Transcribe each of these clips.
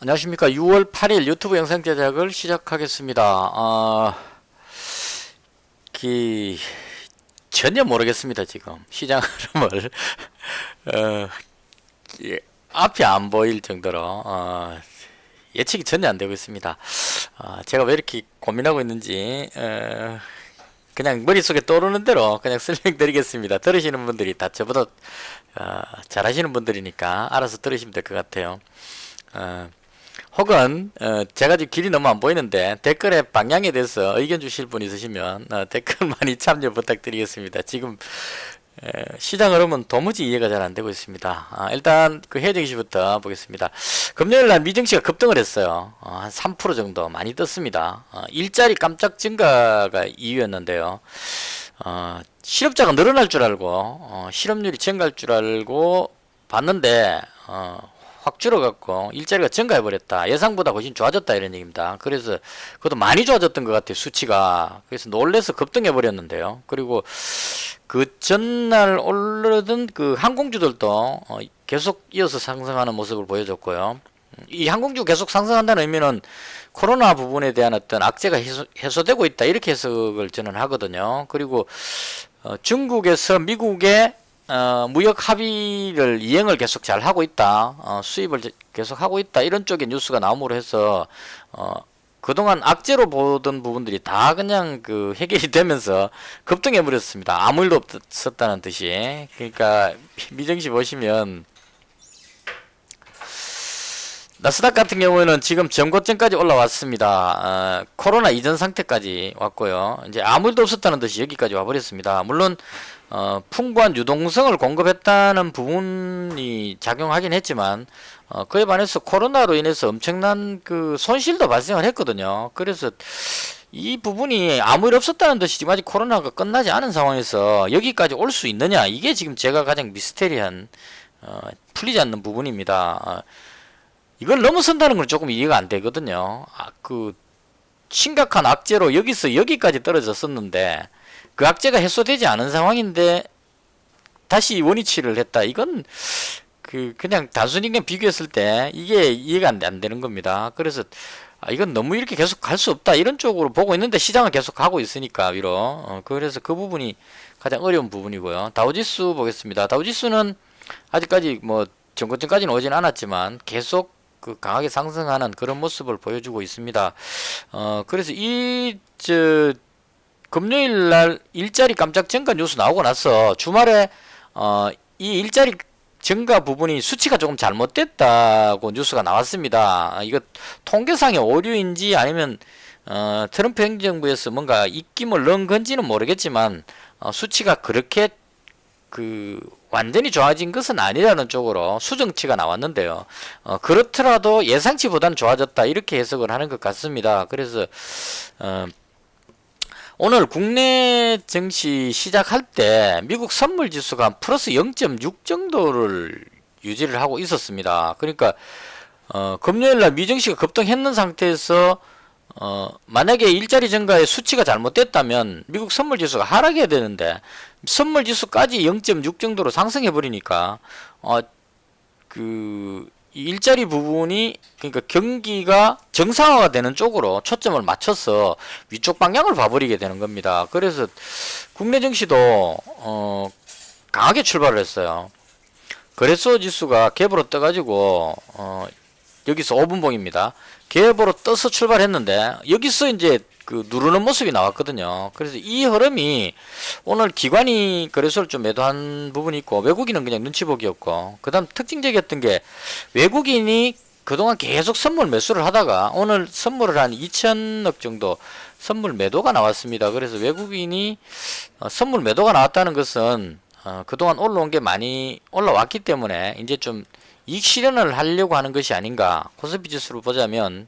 안녕하십니까. 6월 8일 유튜브 영상 제작을 시작하겠습니다. 그, 전혀 모르겠습니다. 지금 시장 흐름을 예, 앞이 안 보일 정도로 예측이 전혀 안 되고 있습니다. 제가 왜 이렇게 고민하고 있는지 그냥 머릿속에 떠오르는 대로 그냥 설명드리겠습니다. 들으시는 분들이 다 저보다 잘 하시는 분들이니까 알아서 들으시면 될 것 같아요. 혹은 제가 지금 길이 너무 안 보이는데 댓글에 방향에 대해서 의견 주실 분 있으시면 댓글 많이 참여 부탁드리겠습니다. 지금 시장 흐름은 도무지 이해가 잘 안 되고 있습니다. 일단 그 해외 증시부터 보겠습니다. 금요일날 미증시가 급등을 했어요. 한 3% 정도 많이 떴습니다. 일자리 깜짝 증가가 이유였는데요. 실업자가 늘어날 줄 알고 실업률이 증가할 줄 알고 봤는데 확 줄어갖고 일자리가 증가해버렸다. 예상보다 훨씬 좋아졌다 이런 얘기입니다. 그래서 그것도 많이 좋아졌던 것 같아요. 수치가. 그래서 놀래서 급등해버렸는데요. 그리고 그 전날 오르던 그 항공주들도 계속 이어서 상승하는 모습을 보여줬고요. 이 항공주 계속 상승한다는 의미는 코로나 부분에 대한 어떤 악재가 해소되고 있다 이렇게 해석을 저는 하거든요. 그리고 중국에서 미국의 무역 합의를 이행을 계속 잘 하고 있다. 수입을 계속 하고 있다. 이런 쪽의 뉴스가 나옴으로 해서 그동안 악재로 보던 부분들이 다 그냥 그 해결이 되면서 급등해 버렸습니다. 아무 일도 없었다는 뜻이. 그러니까 미증시 보시면 나스닥 같은 경우에는 지금 전고점까지 올라왔습니다. 코로나 이전 상태까지 왔고요. 이제 아무 일도 없었다는 듯이 여기까지 와버렸습니다. 물론 풍부한 유동성을 공급했다는 부분이 작용하긴 했지만 그에 반해서 코로나로 인해서 엄청난 그 손실도 발생을 했거든요. 그래서 이 부분이 아무 일 없었다는 듯이 지금 아직 코로나가 끝나지 않은 상황에서 여기까지 올 수 있느냐, 이게 지금 제가 가장 미스테리한 풀리지 않는 부분입니다. 이걸 넘어선다는 건 조금 이해가 안 되거든요. 그 심각한 악재로 여기서 여기까지 떨어졌었는데 그 악재가 해소되지 않은 상황인데 다시 원위치를 했다. 이건 그냥 단순히 그냥 비교했을 때 이게 이해가 안 되는 겁니다. 그래서 이건 너무 이렇게 계속 갈 수 없다 이런 쪽으로 보고 있는데 시장은 계속 가고 있으니까 위로. 그래서 그 부분이 가장 어려운 부분이고요. 다우지수 보겠습니다. 다우지수는 아직까지 뭐 전고점까지는 오진 않았지만 계속 그 강하게 상승하는 그런 모습을 보여주고 있습니다. 그래서 금요일 날 일자리 깜짝 증가 뉴스 나오고 나서 주말에 이 일자리 증가 부분이 수치가 조금 잘못됐다고 뉴스가 나왔습니다. 이거 통계상의 오류인지 아니면 트럼프 행정부에서 뭔가 입김을 넣은 건지는 모르겠지만 수치가 그렇게 완전히 좋아진 것은 아니라는 쪽으로 수정치가 나왔는데요. 그렇더라도 예상치보다는 좋아졌다 이렇게 해석을 하는 것 같습니다. 그래서 오늘 국내 증시 시작할 때 미국 선물 지수가 플러스 0.6 정도를 유지를 하고 있었습니다. 그러니까 금요일날 미증시가 급등했는 상태에서 만약에 일자리 증가의 수치가 잘못됐다면 미국 선물 지수가 하락해야 되는데 선물 지수까지 0.6 정도로 상승해 버리니까 일자리 부분이 그러니까 경기가 정상화가 되는 쪽으로 초점을 맞춰서 위쪽 방향을 봐버리게 되는 겁니다. 그래서 국내 증시도 강하게 출발을 했어요. 거래소 지수가 갭으로 떠가지고 여기서 5분봉입니다. 갭으로 떠서 출발했는데 여기서 이제 누르는 모습이 나왔거든요. 그래서 이 흐름이 오늘 기관이 거래소를 좀 매도한 부분이 있고 외국인은 그냥 눈치 보기였고, 그 다음 특징적이었던 게 외국인이 그동안 계속 선물 매수를 하다가 오늘 선물을 한 2천억 정도 선물 매도가 나왔습니다. 그래서 외국인이 선물 매도가 나왔다는 것은 그동안 올라온 게 많이 올라왔기 때문에 이제 좀 이익 실현을 하려고 하는 것이 아닌가. 코스피 지수로 보자면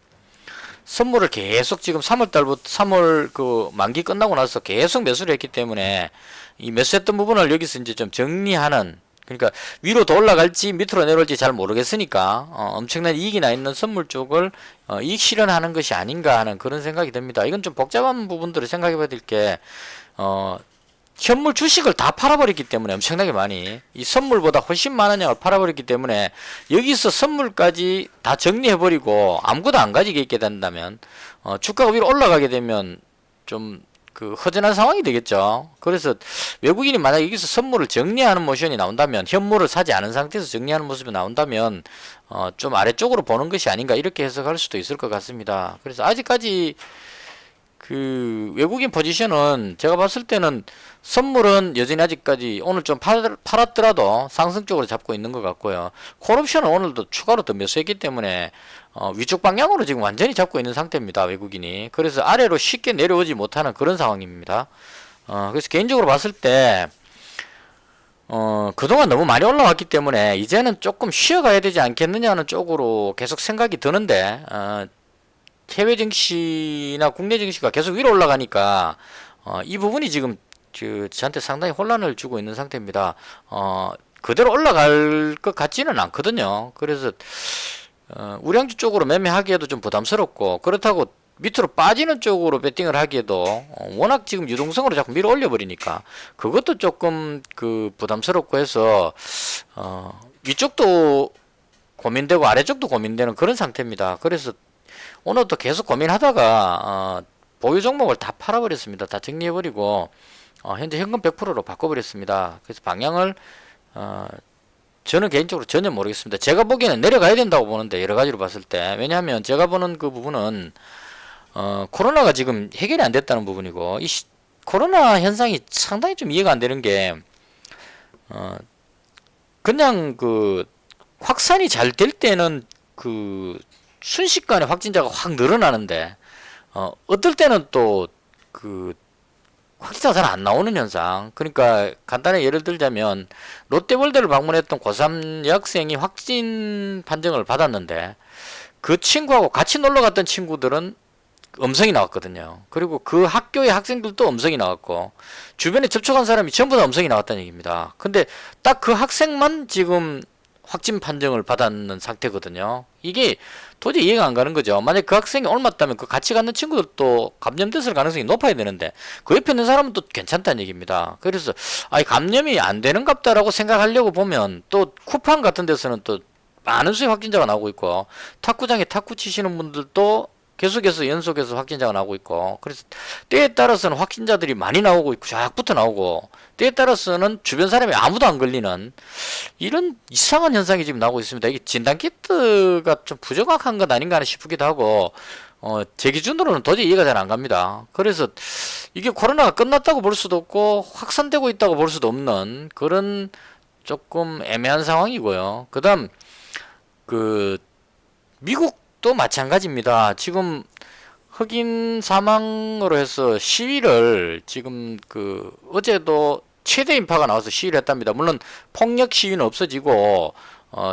선물을 계속 지금 3월 그 만기 끝나고 나서 계속 매수를 했기 때문에 이 매수했던 부분을 여기서 이제 좀 정리하는, 그러니까 위로 더 올라갈지 밑으로 내려올지 잘 모르겠으니까 엄청난 이익이 나 있는 선물 쪽을 이익 실현하는 것이 아닌가 하는 그런 생각이 듭니다. 이건 좀 복잡한 부분들을 생각해 봐야 될 게 현물 주식을 다 팔아버렸기 때문에 엄청나게 많이 이 선물보다 훨씬 많은 양을 팔아버렸기 때문에 여기서 선물까지 다 정리해버리고 아무것도 안 가지게 있게 된다면 주가가 위로 올라가게 되면 좀 그 허전한 상황이 되겠죠. 그래서 외국인이 만약 여기서 선물을 정리하는 모션이 나온다면 현물을 사지 않은 상태에서 정리하는 모습이 나온다면 좀 아래쪽으로 보는 것이 아닌가 이렇게 해석할 수도 있을 것 같습니다. 그래서 아직까지 그 외국인 포지션은 제가 봤을 때는 선물은 여전히 아직까지 오늘 좀 팔았더라도 상승 쪽으로 잡고 있는 것 같고요. 콜옵션은 오늘도 추가로 더 매수했기 때문에 위쪽 방향으로 지금 완전히 잡고 있는 상태입니다. 외국인이. 그래서 아래로 쉽게 내려오지 못하는 그런 상황입니다. 그래서 개인적으로 봤을 때 그동안 너무 많이 올라왔기 때문에 이제는 조금 쉬어가야 되지 않겠느냐는 쪽으로 계속 생각이 드는데 해외 증시나 국내 증시가 계속 위로 올라가니까 이 부분이 지금 저한테 상당히 혼란을 주고 있는 상태입니다. 그대로 올라갈 것 같지는 않거든요. 그래서 우량주 쪽으로 매매하기에도 좀 부담스럽고 그렇다고 밑으로 빠지는 쪽으로 베팅을 하기에도 워낙 지금 유동성으로 자꾸 밀어 올려 버리니까 그것도 조금 그 부담스럽고 해서 위쪽도 고민되고 아래쪽도 고민되는 그런 상태입니다. 그래서 오늘도 계속 고민하다가 보유 종목을 다 팔아버렸습니다. 다 정리해버리고 현재 현금 100%로 바꿔버렸습니다. 그래서 방향을 저는 개인적으로 전혀 모르겠습니다. 제가 보기에는 내려가야 된다고 보는데 여러가지로 봤을 때 왜냐하면 제가 보는 그 부분은 코로나가 지금 해결이 안 됐다는 부분이고 이 코로나 현상이 상당히 좀 이해가 안 되는 게 그냥 그 확산이 잘 될 때는 그 순식간에 확진자가 확 늘어나는데 어떨 때는 또 그 확진자가 잘 안 나오는 현상. 그러니까 간단하게 예를 들자면 롯데월드를 방문했던 고3 여학생이 확진 판정을 받았는데 그 친구하고 같이 놀러 갔던 친구들은 음성이 나왔거든요. 그리고 그 학교의 학생들도 음성이 나왔고 주변에 접촉한 사람이 전부 다 음성이 나왔다는 얘기입니다. 근데 딱 그 학생만 지금 확진 판정을 받았는 상태거든요. 이게 도저히 이해가 안 가는 거죠. 만약 그 학생이 옮았다면 그 같이 갔는 친구들도 감염됐을 가능성이 높아야 되는데 그 옆에 있는 사람은 또 괜찮다는 얘기입니다. 그래서 감염이 안 되는갑다라고 생각하려고 보면 또 쿠팡 같은 데서는 또 많은 수의 확진자가 나오고 있고 탁구장에 탁구 치시는 분들도 계속해서 연속해서 확진자가 나오고 있고 그래서 때에 따라서는 확진자들이 많이 나오고 있고 쫙 붙어 나오고 때에 따라서는 주변 사람이 아무도 안 걸리는 이런 이상한 현상이 지금 나오고 있습니다. 이게 진단키트가 좀 부정확한 것 아닌가 싶기도 하고 제 기준으로는 도저히 이해가 잘 안 갑니다. 그래서 이게 코로나가 끝났다고 볼 수도 없고 확산되고 있다고 볼 수도 없는 그런 조금 애매한 상황이고요. 그 다음 그 미국도 마찬가지입니다. 지금 흑인 사망으로 해서 시위를 지금 그 어제도 최대 인파가 나와서 시위를 했답니다. 물론 폭력 시위는 없어지고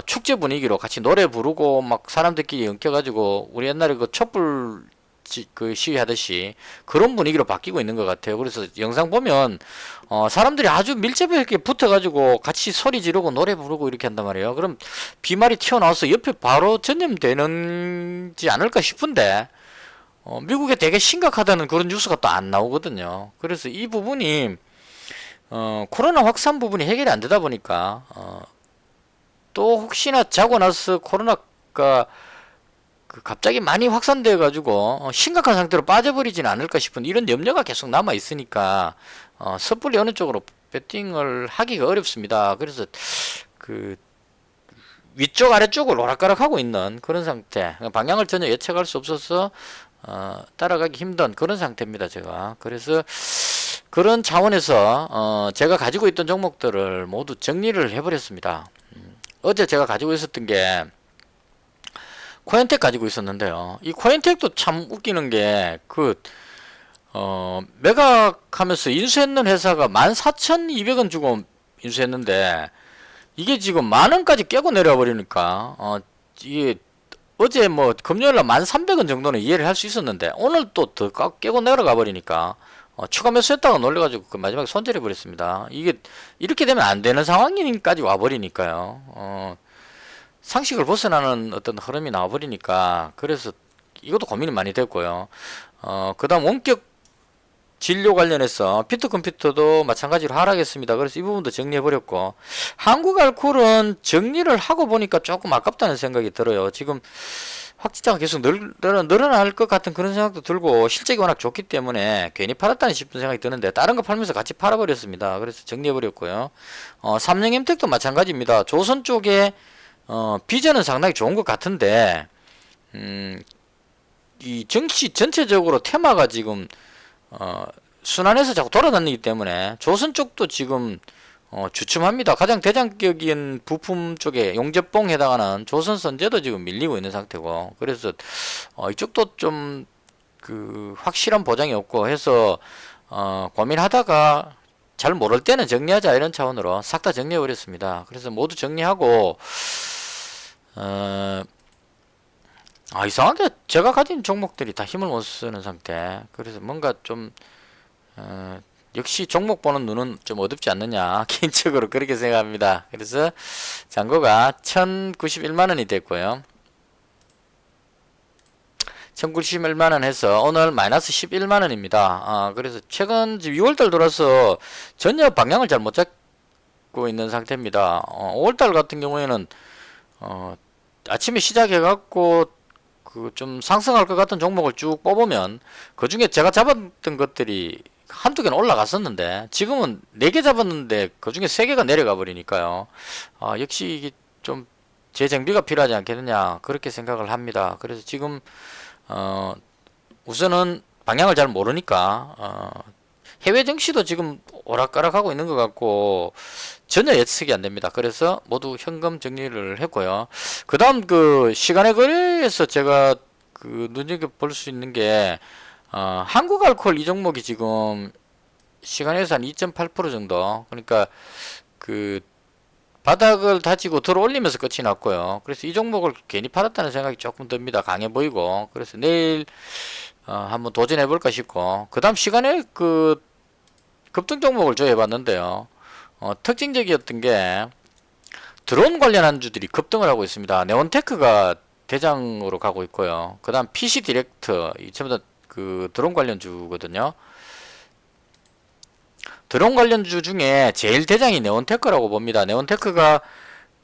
축제 분위기로 같이 노래 부르고 막 사람들끼리 엮여가지고 우리 옛날에 그 촛불 그 시위하듯이 그런 분위기로 바뀌고 있는 것 같아요. 그래서 영상 보면 사람들이 아주 밀접하게 붙어가지고 같이 소리 지르고 노래 부르고 이렇게 한단 말이에요. 그럼 비말이 튀어나와서 옆에 바로 전염되는지 않을까 싶은데 미국에 되게 심각하다는 그런 뉴스가 또 안 나오거든요. 그래서 이 부분이 코로나 확산 부분이 해결이 안 되다 보니까 또 혹시나 자고 나서 코로나가 갑자기 많이 확산돼 가지고 심각한 상태로 빠져버리지는 않을까 싶은 이런 염려가 계속 남아 있으니까 섣불리 어느 쪽으로 배팅을 하기가 어렵습니다. 그래서 그 위쪽 아래쪽을 오락가락하고 있는 그런 상태, 방향을 전혀 예측할 수 없어서 따라가기 힘든 그런 상태입니다. 제가 그래서 그런 차원에서 제가 가지고 있던 종목들을 모두 정리를 해버렸습니다. 어제 제가 가지고 있었던 게 코엔텍 가지고 있었는데요. 이 코엔텍도 참 웃기는 게 매각하면서 인수했는 회사가 14,200원 주고 인수했는데 이게 지금 만원까지 깨고 내려와 버리니까 이게 어제 뭐 금요일날 1,300원 정도는 이해를 할 수 있었는데 오늘 또 더 깨고 내려가 버리니까 추가 매수했다가 놀래가지고 그 마지막에 손절해 버렸습니다. 이게 이렇게 되면 안 되는 상황까지 와 버리니까요. 상식을 벗어나는 어떤 흐름이 나와 버리니까 그래서 이것도 고민이 많이 됐고요. 그 다음 원격 진료 관련해서 피트컴퓨터도 마찬가지로 하락했습니다. 그래서 이 부분도 정리해버렸고, 한국알콜은 정리를 하고 보니까 조금 아깝다는 생각이 들어요. 지금 확진자가 계속 늘어날 것 같은 그런 생각도 들고, 실적이 워낙 좋기 때문에 괜히 팔았다는 싶은 생각이 드는데, 다른 거 팔면서 같이 팔아버렸습니다. 그래서 정리해버렸고요. 삼성엠텍도 마찬가지입니다. 조선 쪽에 비전은 상당히 좋은 것 같은데, 이 정치 전체적으로 테마가 지금 순환해서 자꾸 돌아다니기 때문에 조선 쪽도 지금 주춤합니다. 가장 대장격인 부품 쪽에 용접봉 해당하는 조선선제도 지금 밀리고 있는 상태고, 그래서 이쪽도 좀 그 확실한 보장이 없고 해서 고민하다가 잘 모를 때는 정리하자 이런 차원으로 싹 다 정리해 버렸습니다. 그래서 모두 정리하고 이상하게 제가 가진 종목들이 다 힘을 못 쓰는 상태. 그래서 뭔가 좀 역시 종목 보는 눈은 좀 어둡지 않느냐, 개인적으로 그렇게 생각합니다. 그래서 잔고가 1091만원이 됐고요. 1091만원 해서 오늘 마이너스 11만원입니다. 그래서 최근 6월달 들어서 전혀 방향을 잘 못 잡고 있는 상태입니다. 5월달 같은 경우에는 아침에 시작해갖고 그 좀 상승할 것 같은 종목을 쭉 뽑으면 그 중에 제가 잡았던 것들이 한두 개는 올라갔었는데, 지금은 4개 잡았는데 그 중에 3개가 내려가 버리니까요. 역시 이게 좀 재정비가 필요하지 않겠느냐, 그렇게 생각을 합니다. 그래서 지금 우선은 방향을 잘 모르니까 해외 증시도 지금 오락가락하고 있는 것 같고 전혀 예측이 안 됩니다. 그래서 모두 현금 정리를 했고요. 그 다음 그 시간의 거래에서 제가 그 눈여겨볼 수 있는 게 한국알콜 이 종목이 지금 시간에서 한 2.8% 정도, 그러니까 그 바닥을 다지고 들어 올리면서 끝이 났고요. 그래서 이 종목을 괜히 팔았다는 생각이 조금 듭니다. 강해 보이고. 그래서 내일 한번 도전해 볼까 싶고, 그 다음 시간에 그 급등 종목을 조회해 봤는데요. 특징적이었던 게 드론 관련한 주들이 급등을 하고 있습니다. 네온테크가 대장으로 가고 있고요. 그 다음 PC 디렉트, 이 전부 다 그 드론 관련주거든요. 드론 관련주 중에 제일 대장이 네온테크라고 봅니다. 네온테크가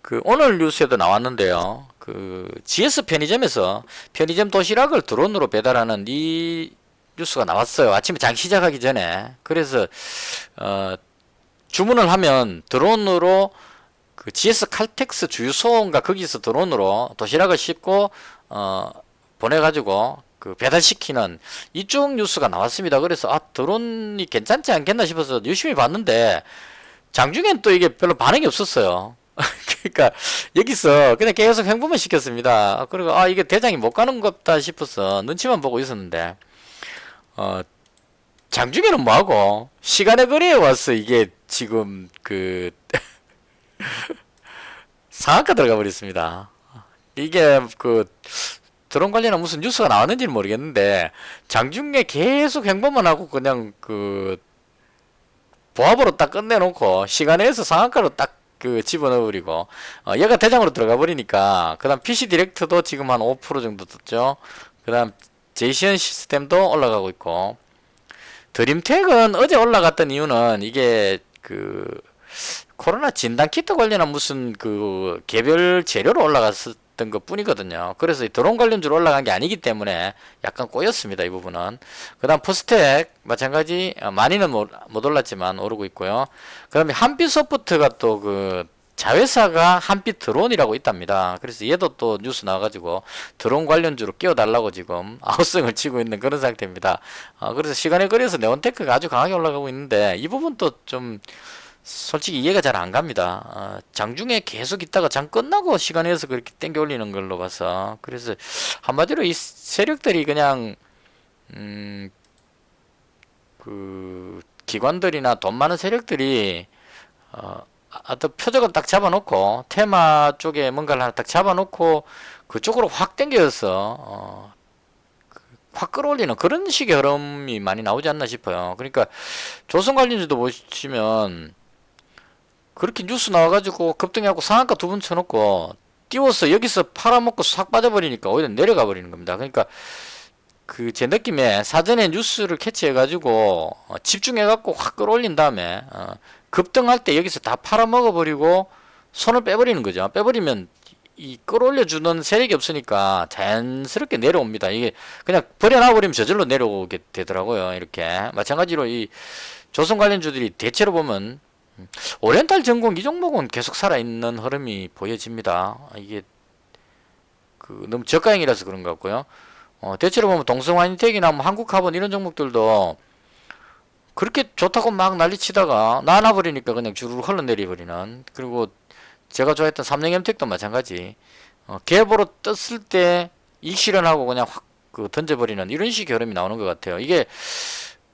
그 오늘 뉴스에도 나왔는데요. 그 GS 편의점에서 편의점 도시락을 드론으로 배달하는 이 뉴스가 나왔어요. 아침에 장 시작하기 전에. 그래서 주문을 하면 드론으로 그 GS 칼텍스 주유소인가 거기서 드론으로 도시락을 싣고 보내가지고 그 배달시키는 이쪽 뉴스가 나왔습니다. 그래서 드론이 괜찮지 않겠나 싶어서 유심히 봤는데 장중엔 또 이게 별로 반응이 없었어요. 그러니까 여기서 그냥 계속 횡보만 시켰습니다. 그리고 이게 대장이 못 가는 것 같다 싶어서 눈치만 보고 있었는데 장중에는 뭐하고 시간의 거리에 와서 이게 지금 그 상한가 들어가 버렸습니다. 이게 그 드론 관련한 무슨 뉴스가 나왔는지는 모르겠는데 장중에 계속 횡보만 하고 그냥 그 보합으로 딱 끝내놓고 시간에서 상한가로 딱 그 집어넣어버리고 얘가 대장으로 들어가 버리니까, 그 다음 PC 디렉트도 지금 한 5% 정도 떴죠. 그 다음 제이시언 시스템도 올라가고 있고, 드림텍은 어제 올라갔던 이유는 이게 그 코로나 진단 키트 관련한 무슨 그 개별 재료로 올라갔었던 것 뿐이거든요. 그래서 이 드론 관련주로 올라간 게 아니기 때문에 약간 꼬였습니다, 이 부분은. 그 다음 포스텍 마찬가지 많이는 못 올랐지만 오르고 있고요. 그 다음에 한빛소프트가 또 그 자회사가 한빛 드론이라고 있답니다. 그래서 얘도 또 뉴스 나와가지고 드론 관련주로 끼워달라고 지금 아웃성을 치고 있는 그런 상태입니다. 그래서 시간에 걸려서 네온테크가 아주 강하게 올라가고 있는데 이 부분도 좀 솔직히 이해가 잘 안 갑니다. 장중에 계속 있다가 장 끝나고 시간에서 그렇게 땡겨 올리는 걸로 봐서, 그래서 한마디로 이 세력들이 그냥 그 기관들이나 돈 많은 세력들이 어떤 표적을 딱 잡아놓고 테마 쪽에 뭔가를 하나 딱 잡아놓고 그쪽으로 확 땡겨서 확 끌어올리는 그런 식의 흐름이 많이 나오지 않나 싶어요. 그러니까 조선 관련주도 보시면 그렇게 뉴스 나와가지고 급등해갖고 상한가 2번 쳐놓고 띄워서 여기서 팔아먹고 싹 빠져버리니까 오히려 내려가 버리는 겁니다. 그러니까 그 제 느낌에 사전에 뉴스를 캐치해가지고 집중해갖고 확 끌어올린 다음에 급등할 때 여기서 다 팔아먹어버리고 손을 빼버리는 거죠. 빼버리면 이 끌어올려주는 세력이 없으니까 자연스럽게 내려옵니다. 이게 그냥 버려놔버리면 저절로 내려오게 되더라고요. 이렇게 마찬가지로 이 조선 관련주들이 대체로 보면 오리엔탈 전공 이 종목은 계속 살아있는 흐름이 보여집니다. 이게 그 너무 저가형이라서 그런 것 같고요. 대체로 보면 동성화인텍이나 뭐 한국카본 이런 종목들도 그렇게 좋다고 막 난리치다가 나눠버리니까 그냥 주르르 흘러내려버리는. 그리고 제가 좋아했던 삼성엠텍도 마찬가지. 갭으로 떴을 때 이익 실현하고 그냥 확 그 던져버리는 이런 식의 흐름이 나오는 것 같아요. 이게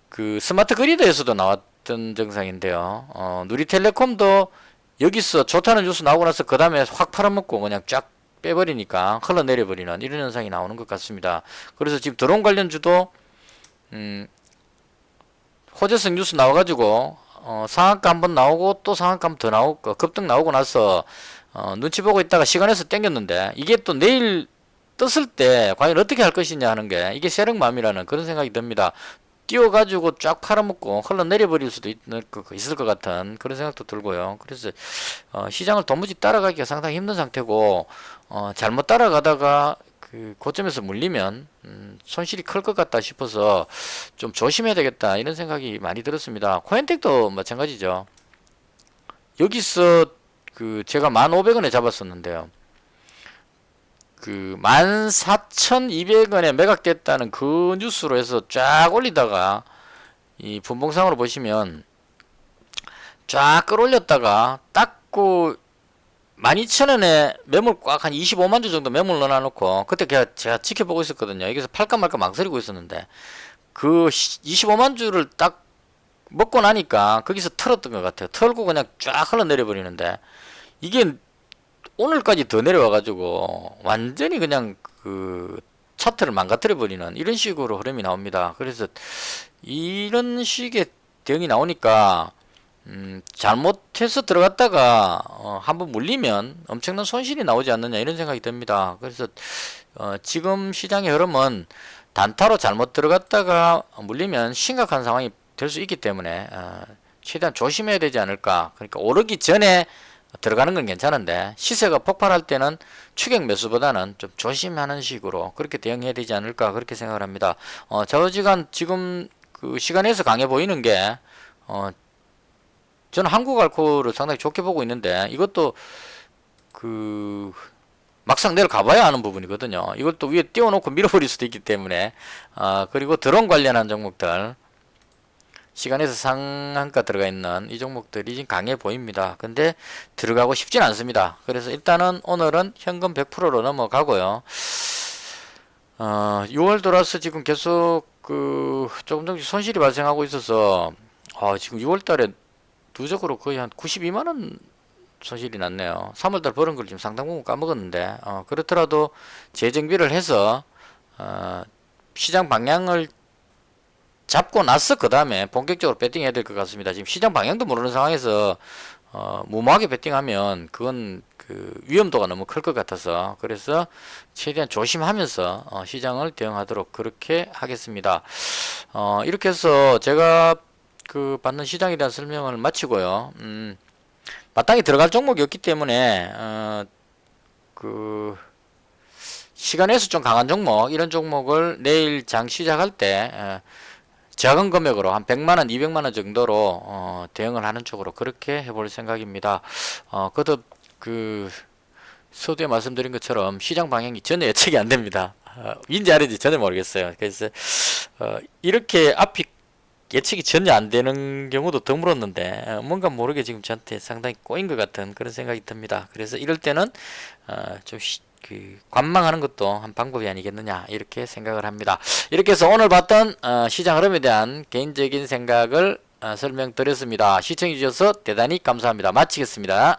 그 스마트 그리드에서도 나왔던 증상인데요. 누리텔레콤도 여기서 좋다는 뉴스 나오고 나서 그 다음에 확 팔아먹고 그냥 쫙 빼버리니까 흘러내려버리는 이런 현상이 나오는 것 같습니다. 그래서 지금 드론 관련주도 호재성 뉴스 나와가지고 상한가 한번 나오고 또 상한가 한번 더 나오고 급등 나오고 나서 눈치 보고 있다가 시간에서 땡겼는데 이게 또 내일 떴을 때 과연 어떻게 할 것이냐 하는 게 이게 세력마음이라는 그런 생각이 듭니다. 띄워가지고 쫙 팔아먹고 흘러내려버릴 수도 있을 것 같은 그런 생각도 들고요. 그래서 시장을 도무지 따라가기가 상당히 힘든 상태고 잘못 따라가다가 그 고점에서 물리면 손실이 클 것 같다 싶어서 좀 조심해야 되겠다 이런 생각이 많이 들었습니다. 코엔텍도 마찬가지죠. 여기서 그 제가 1,500원에 잡았었는데요. 그 14,200원에 매각됐다는 그 뉴스로 해서 쫙 올리다가 이 분봉상으로 보시면 쫙 끌어올렸다가 딱 그 12,000원에 매물 꽉 한 25만 주 정도 매물 넣어놓고 그때 제가 지켜보고 있었거든요. 여기서 팔까 말까 망설이고 있었는데 그 25만 주를 딱 먹고 나니까 거기서 털었던 것 같아요. 털고 그냥 쫙 흘러내려 버리는데 이게 오늘까지 더 내려와가지고 완전히 그냥 그 차트를 망가뜨려 버리는 이런 식으로 흐름이 나옵니다. 그래서 이런 식의 대응이 나오니까 잘못해서 들어갔다가 한번 물리면 엄청난 손실이 나오지 않느냐 이런 생각이 듭니다. 그래서 지금 시장의 흐름은 단타로 잘못 들어갔다가 물리면 심각한 상황이 될 수 있기 때문에 최대한 조심해야 되지 않을까. 그러니까 오르기 전에 들어가는 건 괜찮은데 시세가 폭발할 때는 추격 매수보다는 좀 조심하는 식으로 그렇게 대응해야 되지 않을까 그렇게 생각을 합니다. 좌우지간 지금 그 시간에서 강해 보이는 게 저는 한국알코올을 상당히 좋게 보고 있는데 이것도 그 막상 내려가봐야 하는 부분이거든요. 이걸 또 위에 띄워놓고 밀어버릴 수도 있기 때문에 그리고 드론 관련한 종목들 시간에서 상한가 들어가 있는 이 종목들이 지금 강해 보입니다. 근데 들어가고 싶진 않습니다. 그래서 일단은 오늘은 현금 100%로 넘어가고요. 6월 들어서 지금 계속 그 조금 조금씩 손실이 발생하고 있어서 지금 6월 달에 누적으로 거의 한 92만원 손실이 났네요. 3월달 벌은 걸 지금 상당 부분 까먹었는데 그렇더라도 재정비를 해서 시장 방향을 잡고 나서 그 다음에 본격적으로 배팅해야 될 것 같습니다. 지금 시장 방향도 모르는 상황에서 무모하게 배팅하면 그건 그 위험도가 너무 클 것 같아서 그래서 최대한 조심하면서 시장을 대응하도록 그렇게 하겠습니다. 이렇게 해서 제가 그 받는 시장에 대한 설명을 마치고요. 마땅히 들어갈 종목이 없기 때문에 그 시간에서 좀 강한 종목 이런 종목을 내일 장 시작할 때 작은 금액으로 한 100만원 200만원 정도로 대응을 하는 쪽으로 그렇게 해볼 생각입니다. 그것도 그 서두에 말씀드린 것처럼 시장 방향이 전혀 예측이 안 됩니다. 윈지 아래인지 전혀 모르겠어요. 그래서 이렇게 앞이 예측이 전혀 안 되는 경우도 드물었는데 뭔가 모르게 지금 저한테 상당히 꼬인 것 같은 그런 생각이 듭니다. 그래서 이럴 때는 좀 관망하는 것도 한 방법이 아니겠느냐 이렇게 생각을 합니다. 이렇게 해서 오늘 봤던 시장 흐름에 대한 개인적인 생각을 설명드렸습니다. 시청해 주셔서 대단히 감사합니다. 마치겠습니다.